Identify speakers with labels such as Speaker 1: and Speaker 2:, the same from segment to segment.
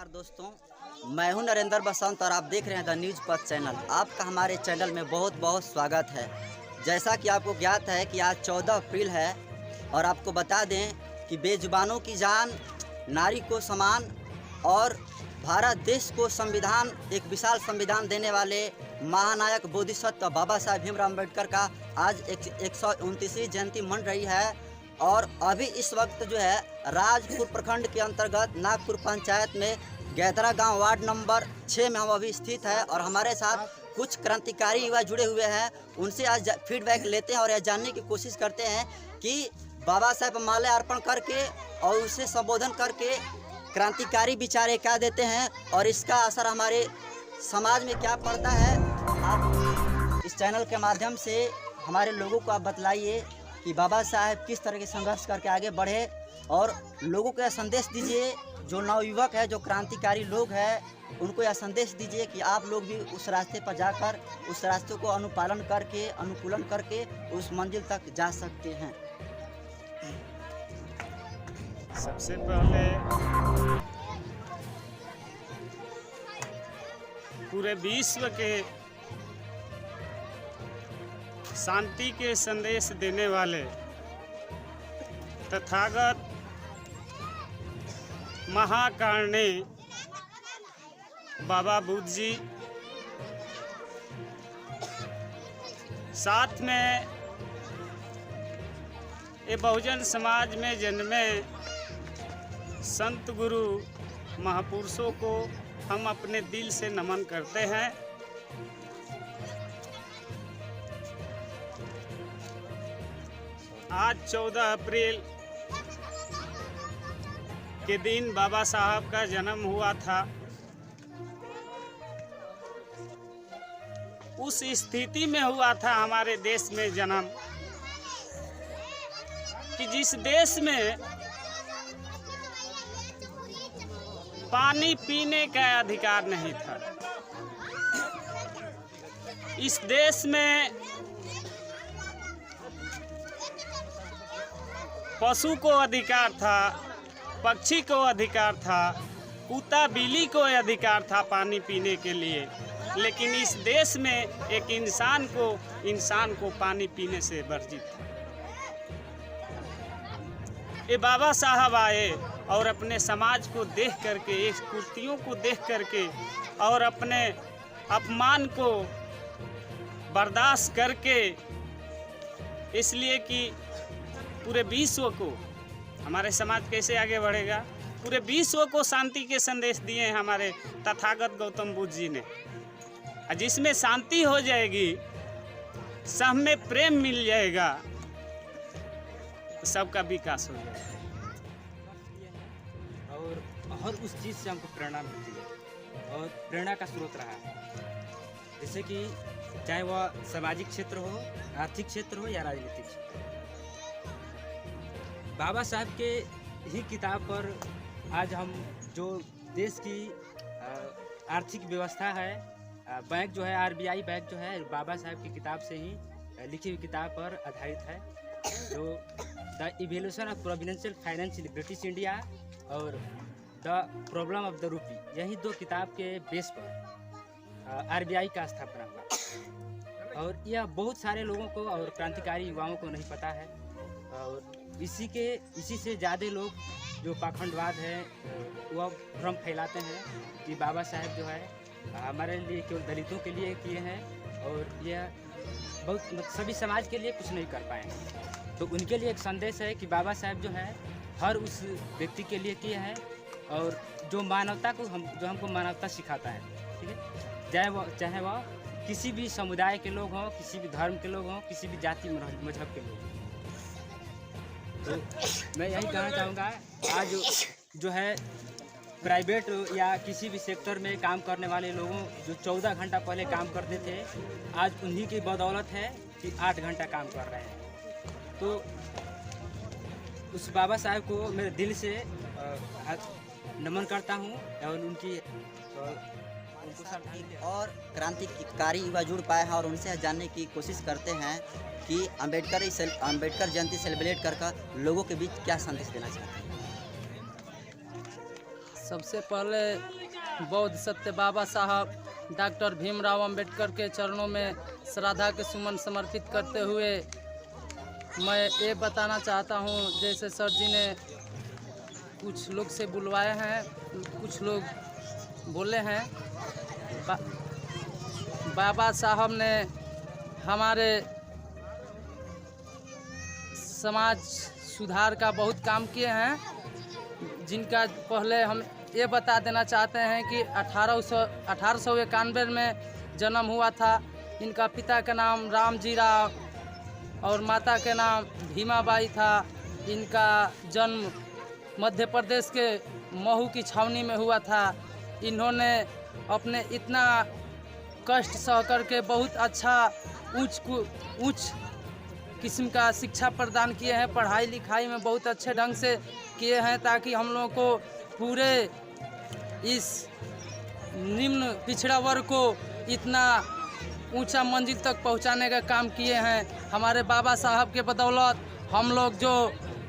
Speaker 1: नमस्कार दोस्तों, मैं हूं नरेंद्र बसंत और आप देख रहे हैं द न्यूज़ पथ चैनल। आपका हमारे चैनल में बहुत बहुत स्वागत है। जैसा कि आपको ज्ञात है कि आज 14 अप्रैल है और आपको बता दें कि बेजुबानों की जान, नारी को सम्मान और भारत देश को संविधान, एक विशाल संविधान देने वाले महानायक बोधिसत्व बाबा साहेब भीमराव अम्बेडकर का आज 129वीं जयंती मन रही है। और अभी इस वक्त जो है राजपुर प्रखंड के अंतर्गत नागपुर पंचायत में गैदरा गांव वार्ड नंबर 6 में हम अभी स्थित है और हमारे साथ कुछ क्रांतिकारी युवा जुड़े हुए हैं। उनसे आज फीडबैक लेते हैं और यह जानने की कोशिश करते हैं कि बाबा साहेब माल्या अर्पण करके और उसे संबोधन करके क्रांतिकारी विचार क्या देते हैं और इसका असर हमारे समाज में क्या पड़ता है। आप इस चैनल के माध्यम से हमारे लोगों को आप बतलाइए कि बाबा साहेब किस तरह के संघर्ष करके आगे बढ़े और लोगों को यह संदेश दीजिए, जो नवयुवक है, जो क्रांतिकारी लोग हैं, उनको यह संदेश दीजिए कि आप लोग भी उस रास्ते पर जाकर उस रास्ते को अनुपालन करके, अनुकूलन करके उस मंजिल तक जा सकते हैं।
Speaker 2: सबसे पहले पूरे विश्व के शांति के संदेश देने वाले तथागत महाकारणे बाबा बुद्ध जी, साथ में ये बहुजन समाज में जन्मे संत गुरु महापुरुषों को हम अपने दिल से नमन करते हैं। आज 14 अप्रैल के दिन बाबा साहब का जन्म हुआ था। उस स्थिति में हुआ था हमारे देश में जन्म कि जिस देश में पानी पीने का अधिकार नहीं था, इस देश में पशु को अधिकार था, पक्षी को अधिकार था, कुत्ता बिल्ली को अधिकार था पानी पीने के लिए, लेकिन इस देश में एक इंसान को पानी पीने से वर्जित था। ये बाबा साहब आए और अपने समाज को देख करके, इस कुर्तियों को देख करके और अपने अपमान को बर्दाश्त करके, इसलिए कि पूरे विश्व को, हमारे समाज कैसे आगे बढ़ेगा, पूरे विश्व को शांति के संदेश दिए हैं हमारे तथागत गौतम बुद्ध जी ने। जिसमें शांति हो जाएगी, सब में प्रेम मिल जाएगा, सबका विकास हो जाएगा
Speaker 3: और हर उस चीज़ से हमको प्रेरणा मिलती है और प्रेरणा का स्रोत रहा है। जैसे कि चाहे वह सामाजिक क्षेत्र हो, आर्थिक क्षेत्र हो या राजनीतिक क्षेत्र, बाबा साहब के ही किताब पर आज हम जो देश की आर्थिक व्यवस्था है, बैंक जो है, RBI बैंक जो है, बाबा साहब की किताब से ही लिखी हुई किताब पर आधारित है, जो the evolution of providential finance in British India और the problem of the rupee, यही दो किताब के बेस पर RBI का स्थापना हुआ। और यह बहुत सारे लोगों को और क्रांतिकारी युवाओं को नहीं पता है और इसी से ज़्यादा लोग जो पाखंडवाद है वह भ्रम फैलाते हैं कि बाबा साहब जो है हमारे लिए केवल दलितों के लिए किए हैं और यह बहुत सभी समाज के लिए कुछ नहीं कर पाए हैं। तो उनके लिए एक संदेश है कि बाबा साहब जो है हर उस व्यक्ति के लिए किए हैं और जो मानवता को जो हमको मानवता सिखाता है, ठीक है, चाहे वह किसी भी समुदाय के लोग हों, किसी भी धर्म के लोग हों, किसी भी जाति मजहब के लोग हों। तो मैं यही कहना चाहूँगा, आज जो है प्राइवेट या किसी भी सेक्टर में काम करने वाले लोगों जो 14 घंटा पहले काम करते थे, आज उन्हीं की बदौलत है कि 8 घंटा काम कर रहे हैं। तो उस बाबा साहब को मेरे दिल से नमन करता हूँ और उनको
Speaker 1: और क्रांतिकारी युवा जुड़ पाए हैं और उनसे जानने की कोशिश करते हैं कि अम्बेडकर जयंती सेलिब्रेट कर लोगों के बीच क्या संदेश देना चाहते हैं।
Speaker 4: सबसे पहले बौद्ध सत्य बाबा साहब डॉक्टर भीमराव अंबेडकर के चरणों में श्रद्धा के सुमन समर्पित करते हुए मैं ये बताना चाहता हूँ, जैसे सर जी ने कुछ लोग से बुलवाए हैं, कुछ लोग बोले हैं, बाबा साहब ने हमारे समाज सुधार का बहुत काम किए हैं, जिनका पहले हम ये बता देना चाहते हैं कि 1891 में जन्म हुआ था। इनका पिता का नाम रामजी राव और माता के नाम भीमाबाई था। इनका जन्म मध्य प्रदेश के महू की छावनी में हुआ था। इन्होंने अपने इतना कष्ट सह करके बहुत अच्छा उच्च किस्म का शिक्षा प्रदान किए हैं, पढ़ाई लिखाई में बहुत अच्छे ढंग से किए हैं, ताकि हम लोगों को पूरे इस निम्न पिछड़ा वर्ग को इतना ऊंचा मंजिल तक पहुंचाने का काम किए हैं। हमारे बाबा साहब के बदौलत हम लोग जो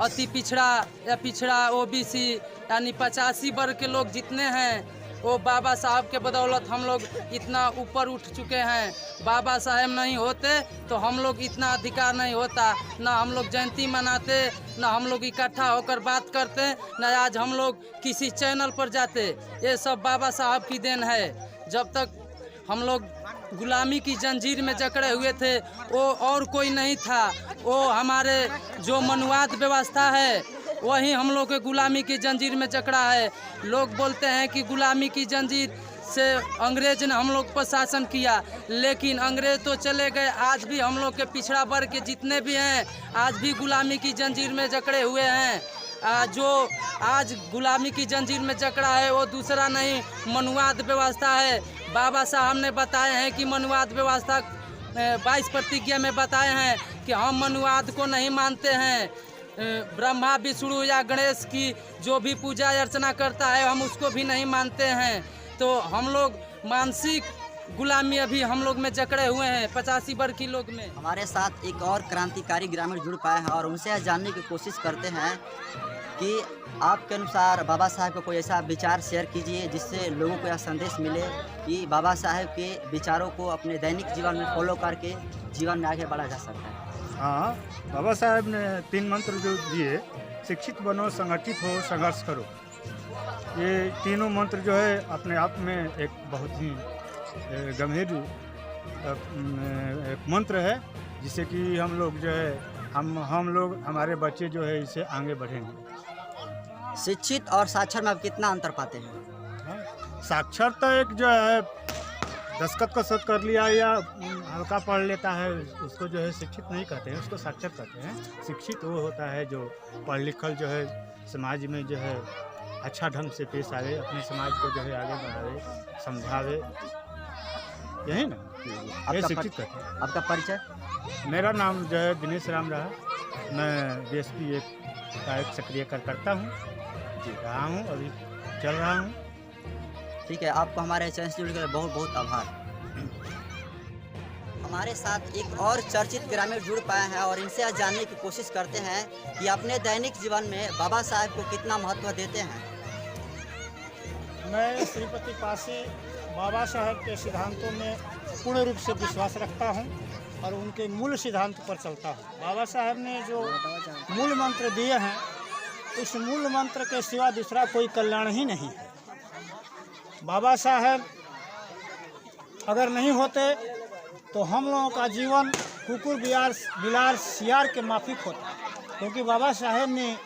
Speaker 4: अति पिछड़ा या पिछड़ा ओबीसी यानी 85 वर्ग के लोग जितने हैं, वो बाबा साहब के बदौलत हम लोग इतना ऊपर उठ चुके हैं। बाबा साहब नहीं होते तो हम लोग इतना अधिकार नहीं होता, ना हम लोग जयंती मनाते, ना हम लोग इकट्ठा होकर बात करते, ना आज हम लोग किसी चैनल पर जाते। ये सब बाबा साहब की देन है। जब तक हम लोग गुलामी की जंजीर में जकड़े हुए थे, वो और कोई नहीं था। वो हमारे जो मनुवाद व्यवस्था है वही हम लोग के गुलामी की जंजीर में जकड़ा है। लोग बोलते हैं कि गुलामी की जंजीर से अंग्रेज ने हम लोग पर शासन किया, लेकिन अंग्रेज तो चले गए। आज भी हम लोग के पिछड़ा वर्ग के जितने भी हैं, आज भी गुलामी की जंजीर में जकड़े हुए हैं। जो आज गुलामी की जंजीर में जकड़ा है वो दूसरा नहीं, मनुवाद व्यवस्था है। बाबा साहब ने बताए हैं कि मनुवाद व्यवस्था 22 प्रतिज्ञा में बताए हैं कि हम मनुवाद को नहीं मानते हैं। ब्रह्मा विष्णु या गणेश की जो भी पूजा अर्चना करता है हम उसको भी नहीं मानते हैं। तो हम लोग मानसिक गुलामी अभी हम लोग में जकड़े हुए हैं 85 वर्ग की लोग में।
Speaker 1: हमारे साथ एक और क्रांतिकारी ग्रामीण जुड़ पाए हैं और उनसे जानने की कोशिश करते हैं कि आपके अनुसार बाबा साहब का कोई ऐसा विचार शेयर कीजिए जिससे लोगों को यह संदेश मिले कि बाबा साहब के विचारों को अपने दैनिक जीवन में फॉलो करके जीवन में आगे बढ़ा जा सकता है।
Speaker 5: हाँ, बाबा साहब ने 3 मंत्र जो दिए, शिक्षित बनो, संगठित हो, संघर्ष करो। ये तीनों मंत्र जो है अपने आप में एक बहुत ही गंभीर एक मंत्र है, जिससे कि हम लोग जो है हम लोग हमारे बच्चे जो है इससे आगे बढ़ेंगे।
Speaker 1: शिक्षित और साक्षर में आप कितना अंतर पाते हैं?
Speaker 5: हाँ, साक्षर तो एक जो है दस्तखत कसरत कर लिया या हल्का पढ़ लेता है, उसको जो है शिक्षित नहीं कहते हैं, उसको साक्षर कहते हैं। शिक्षित वो होता है जो पढ़ लिखल जो है समाज में जो है अच्छा ढंग से पेश आवे, अपने समाज को जो है आगे बढ़ावे, समझावे, यही ना ये शिक्षित कहते हैं।
Speaker 1: आपका परिचय?
Speaker 5: मेरा नाम जो है दिनेश राम रहा। मैं बीएसपी का एक सक्रिय कार्यकर्ता हूँ, रहा हूँ, अभी चल रहा हूँ।
Speaker 1: ठीक है, आपको हमारे चैनल से जुड़ने के लिए बहुत बहुत आभार। हमारे साथ एक और चर्चित ग्रामीण जुड़ पाए हैं और इनसे आज जानने की कोशिश करते हैं कि अपने दैनिक जीवन में बाबा साहब को कितना महत्व देते हैं।
Speaker 6: मैं श्रीपति पासी बाबा साहब के सिद्धांतों में पूर्ण रूप से विश्वास रखता हूं और उनके मूल सिद्धांत पर चलता हूं। बाबा साहब ने जो मूल मंत्र दिए हैं, उस मूल मंत्र के सिवा दूसरा कोई कल्याण ही नहीं है। बाबा साहब अगर नहीं होते तो हम लोगों का जीवन कुकुर बिलार सियार के माफिक होता, क्योंकि बाबा साहब ने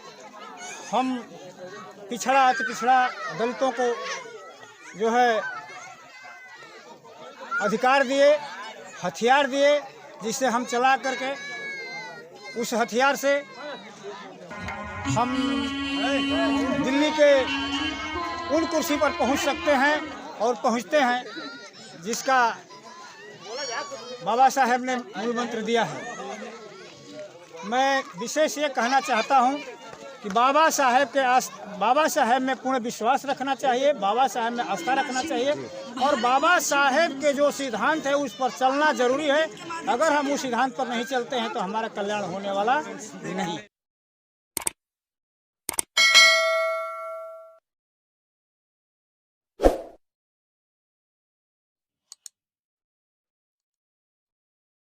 Speaker 6: हम पिछड़ा दलितों को जो है अधिकार दिए, हथियार दिए, जिससे हम चला करके उस हथियार से हम दिल्ली के उन कुर्सी पर पहुंच सकते हैं और पहुंचते हैं, जिसका बाबा साहब ने मूल मंत्र दिया है। मैं विशेष ये कहना चाहता हूं कि बाबा साहब में पूर्ण विश्वास रखना चाहिए, बाबा साहब में आस्था रखना चाहिए और बाबा साहब के जो सिद्धांत है उस पर चलना जरूरी है। अगर हम उस सिद्धांत पर नहीं चलते हैं तो हमारा कल्याण होने वाला नहीं।